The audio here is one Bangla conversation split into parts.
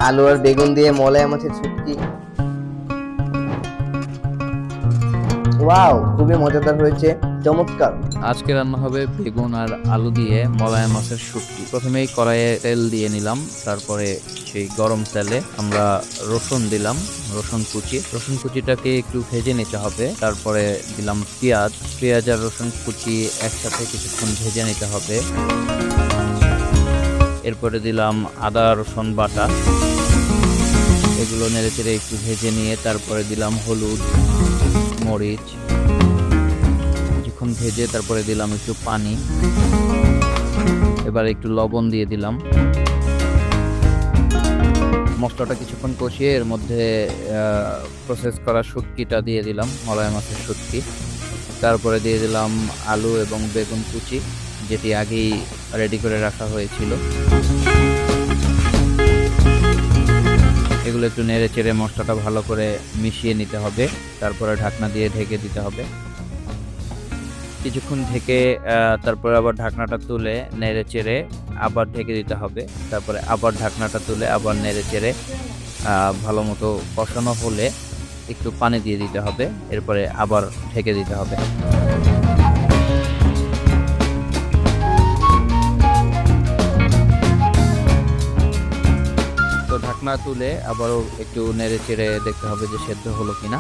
আলু আর বেগুন দিয়ে মলায়া মাছের শুটকি। ওয়াও, খুবই মজাদার হয়েছে, চমৎকার। আজকে রান্না হবে বেগুন আর আলু দিয়ে মলায়া মাছের শুটকি। প্রথমেই কড়াইয়ে তেল দিয়ে নিলাম, তারপরে সেই গরম তেলে আমরা রসুন দিলাম, রসুন কুচিটাকে একটু ভেজে নিতে হবে। তারপরে দিলাম পেঁয়াজ আর রসুন কুচি একসাথে কিছুক্ষণ ভেজে নিতে হবে। এরপরে দিলাম আদা রসুন বাটা, এগুলো নেড়েচেড়ে একটু ভেজে নিয়ে তারপরে দিলাম হলুদ, মরিচ, কিছুক্ষণ ভেজে তারপরে দিলাম একটু পানি, এবার একটু লবণ দিয়ে দিলাম। মশলাটা কিছুক্ষণ কষিয়ে এর মধ্যে প্রসেস করা শুটকিটা দিয়ে দিলাম, মলায়া মাছের শুটকি। তারপরে দিয়ে দিলাম আলু এবং বেগুন কুচি, যেটি আগেই রেডি করে রাখা হয়েছিল। এগুলো একটু নেড়ে চেড়ে মশলাটা ভালো করে মিশিয়ে নিতে হবে। তারপরে ঢাকনা দিয়ে ঢেকে দিতে হবে। কিছুক্ষণ ঢেকে তারপরে আবার ঢাকনাটা তুলে নেড়ে চেড়ে আবার ঢেকে দিতে হবে। তারপরে আবার ঢাকনাটা তুলে আবার নেড়ে চেড়ে ভালো মতো কষানো হলে একটু পানি দিয়ে দিতে হবে। এরপরে আবার ঢেকে দিতে হবে। তো ঢাকনা তুলে আবারও একটু নেড়ে চেড়ে দেখতে হবে যে সেদ্ধ হলো কিনা।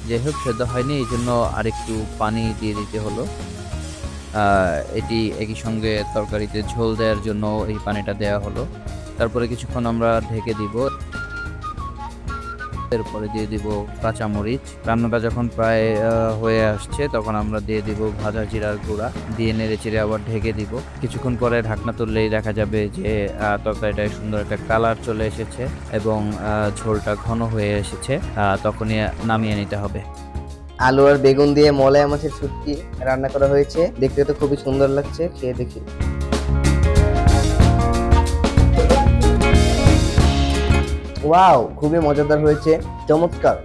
যাই হোক, সেদ্ধ হয়নি, এই জন্য আরেকটু পানি দিয়ে দিতে হলো। এটি একই সঙ্গে তরকারিতে ঝোল দেওয়ার জন্য এই পানিটা দেওয়া হলো। তারপরে কিছুক্ষণ আমরা ঢেকে দিব। এরপরে দিয়ে দিব কাঁচামরিচ। রান্নাটা যখন প্রায় হয়ে আসছে তখন আমরা দিয়ে দিব ভাজা জিরার গুঁড়া, দিয়ে নেড়ে চেড়ে আবার ঢেকে দিব। কিছুক্ষণ পরে ঢাকনা তুললেই দেখা যাবে যে তরকারিটায় সুন্দর একটা কালার চলে এসেছে এবং ঝোলটা ঘন হয়ে এসেছে। তখনই নামিয়ে নিতে হবে। আলু আর বেগুন দিয়ে মলায়া মাছের শুটকি রান্না করা হয়েছে, দেখতে তো খুবই সুন্দর লাগছে, খেয়ে দেখি। ওয়াও, খুবই মজাদার হয়েছে, চমৎকার।